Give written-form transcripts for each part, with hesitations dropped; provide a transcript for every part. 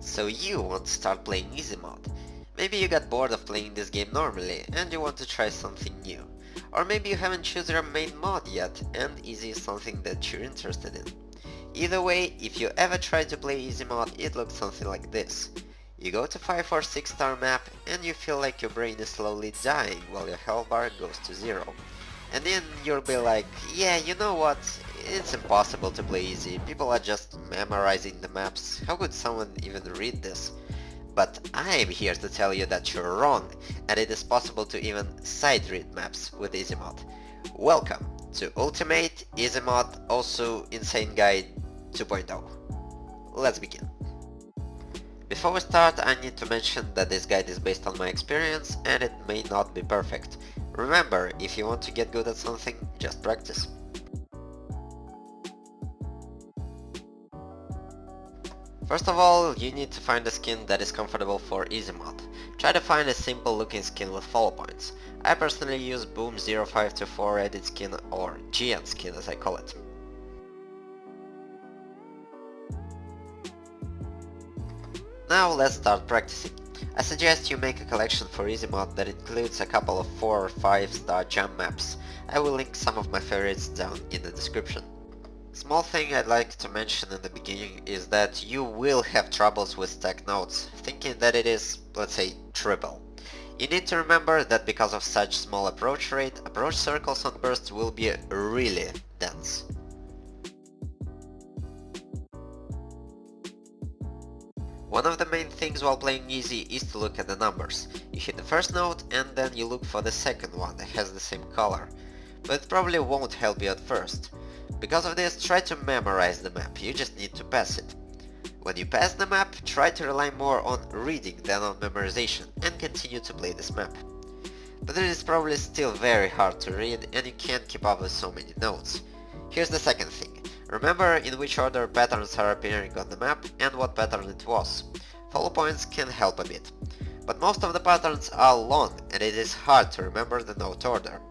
So you want to start playing easy mode. Maybe you got bored of playing this game normally and you want to try something new. Or maybe you haven't chosen your main mod yet and easy is something that you're interested in. Either way, if you ever try to play easy mode, it looks something like this. You go to 5 or 6 star map and you feel like your brain is slowly dying while your health bar goes to 0. And then you'll be like, yeah, you know what, it's impossible to play easy, people are just memorizing the maps, how could someone even read this? But I'm here to tell you that you're wrong, and it is possible to even sight read maps with easy mode. Welcome to Ultimate Easy Mod, also Insane Guide 2.0. Let's begin. Before we start, I need to mention that this guide is based on my experience and it may not be perfect. Remember, if you want to get good at something, just practice. First of all, you need to find a skin that is comfortable for easy mod. Try to find a simple looking skin with follow points. I personally use Boom 0524 edit skin, or GN skin as I call it. Now let's start practicing. I suggest you make a collection for easy mod that includes a couple of 4 or 5 star jump maps. I will link some of my favorites down in the description. Small thing I'd like to mention in the beginning is that you will have troubles with stack nodes, thinking that it is, let's say, triple. You need to remember that because of such small approach rate, approach circles on burst will be really dense. One of the main things while playing easy is to look at the numbers. You hit the first node and then you look for the second one that has the same color, but it probably won't help you at first. Because of this, try to memorize the map, you just need to pass it. When you pass the map, try to rely more on reading than on memorization and continue to play this map. But it is probably still very hard to read and you can't keep up with so many nodes. Here's the second thing. Remember in which order patterns are appearing on the map and what pattern it was. Follow points can help a bit, but most of the patterns are long and it is hard to remember the node order.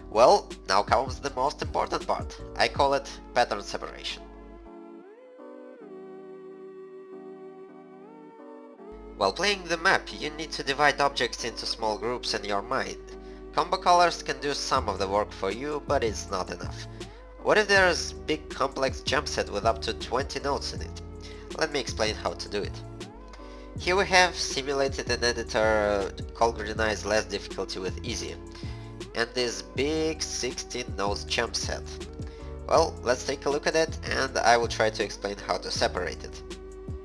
Well, now comes the most important part. I call it pattern separation. While playing the map, you need to divide objects into small groups in your mind. Combo colors can do some of the work for you, but it's not enough. What if there's a big complex jump set with up to 20 nodes in it? Let me explain how to do it. Here we have simulated an editor called Greenize less difficulty with easy, and this big 16 nodes jump set. Well, let's take a look at it and I will try to explain how to separate it.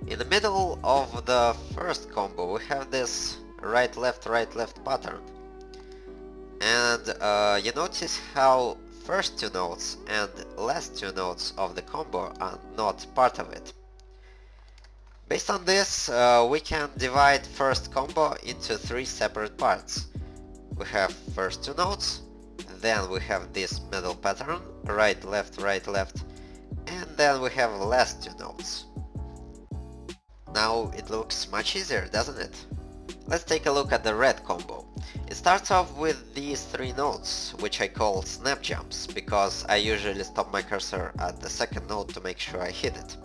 In the middle of the first combo we have this right left pattern, and you notice how first 2 nodes and last 2 nodes of the combo are not part of it. Based on this, we can divide first combo into 3 separate parts. We have first 2 nodes, then we have this middle pattern, right left, and then we have last 2 nodes. Now it looks much easier, doesn't it? Let's take a look at the red combo. It starts off with these 3 nodes, which I call snap jumps, because I usually stop my cursor at the second node to make sure I hit it.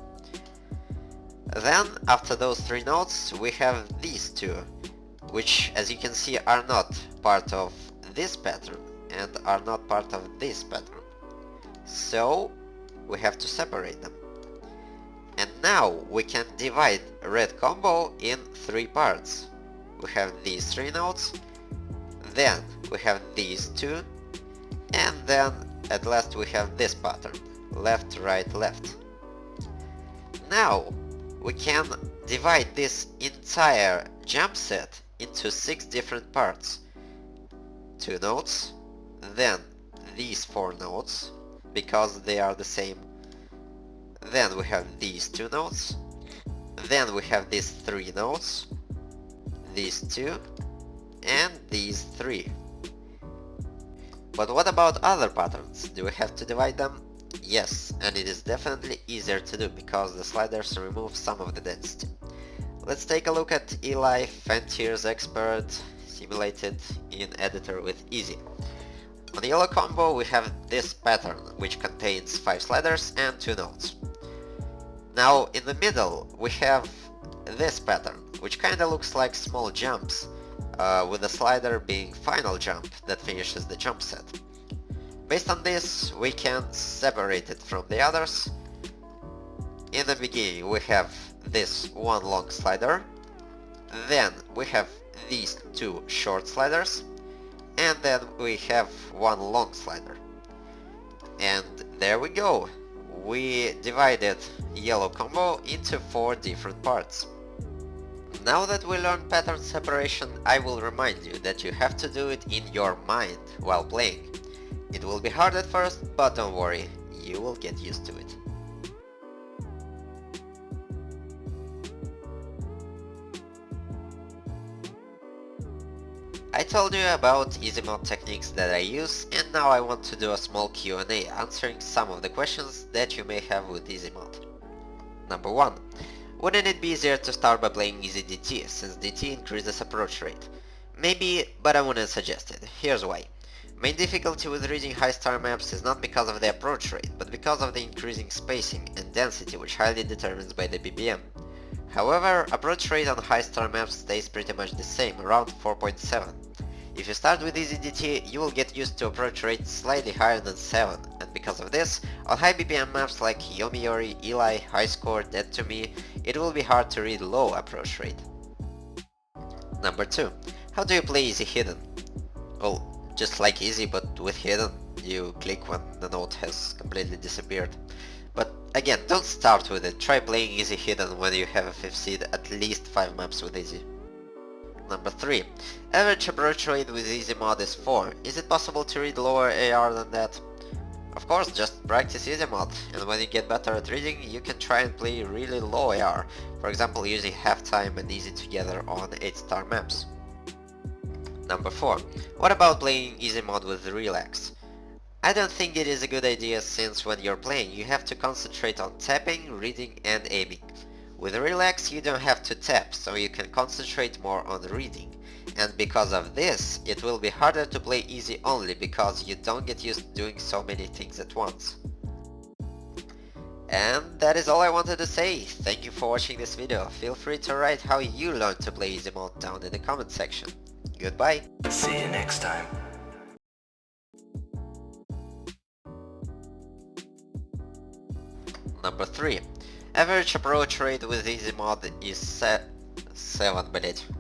Then, after those 3 nodes, we have these 2, which as you can see are not part of this pattern and are not part of this pattern. So, we have to separate them. And now we can divide red combo in 3 parts. We have these 3 nodes, then we have these 2, and then at last we have this pattern, left, left. Now we can divide this entire jump set into 6 different parts. 2 nodes, then these 4 nodes, because they are the same. Then we have these 2 nodes, then we have these 3 nodes, these 2, and these 3. But what about other patterns? Do we have to divide them? Yes, and it is definitely easier to do because the sliders remove some of the density. Let's take a look at Eli Fentier's Expert simulated in editor with easy. On the yellow combo we have this pattern, which contains 5 sliders and 2 nodes. Now in the middle we have this pattern, which kinda looks like small jumps, with the slider being final jump that finishes the jump set. Based on this, we can separate it from the others. In the beginning we have this one long slider, then we have these two short sliders, and then we have one long slider. And there we go! We divided yellow combo into 4 different parts. Now that we learned pattern separation, I will remind you that you have to do it in your mind while playing. It will be hard at first, but don't worry, you will get used to it. I told you about easy mode techniques that I use, and now I want to do a small Q&A answering some of the questions that you may have with easy mode. Number 1. Wouldn't it be easier to start by playing easy DT, since DT increases approach rate? Maybe, but I wouldn't suggest it. Here's why. Main difficulty with reading high star maps is not because of the approach rate, but because of the increasing spacing and density, which highly determines by the BPM. However, approach rate on high star maps stays pretty much the same, around 4.7. If you start with easy DT, you will get used to approach rate slightly higher than 7, and because of this, on high BPM maps like Yomiuri, Eli, High Score, Dead to Me, it will be hard to read low approach rate. Number 2. How do you play easy hidden? Well, just like easy but with hidden, you click when the note has completely disappeared. But again, don't start with it, try playing easy hidden when you have a 5th seed at least 5 maps with easy. Number 3. Average approach rate with easy mod is 4. Is it possible to read lower AR than that? Of course, just practice easy mod, and when you get better at reading, you can try and play really low AR, for example using halftime and easy together on 8-star maps. Number 4. What about playing easy mod with relax? I don't think it is a good idea, since when you're playing you have to concentrate on tapping, reading and aiming. With relax you don't have to tap, so you can concentrate more on reading. And because of this, it will be harder to play easy only because you don't get used to doing so many things at once. And that is all I wanted to say. Thank you for watching this video. Feel free to write how you learned to play easy mode down in the comment section. Goodbye. See you next time. Number 3. Average approach rate with easy mod is 7, блять.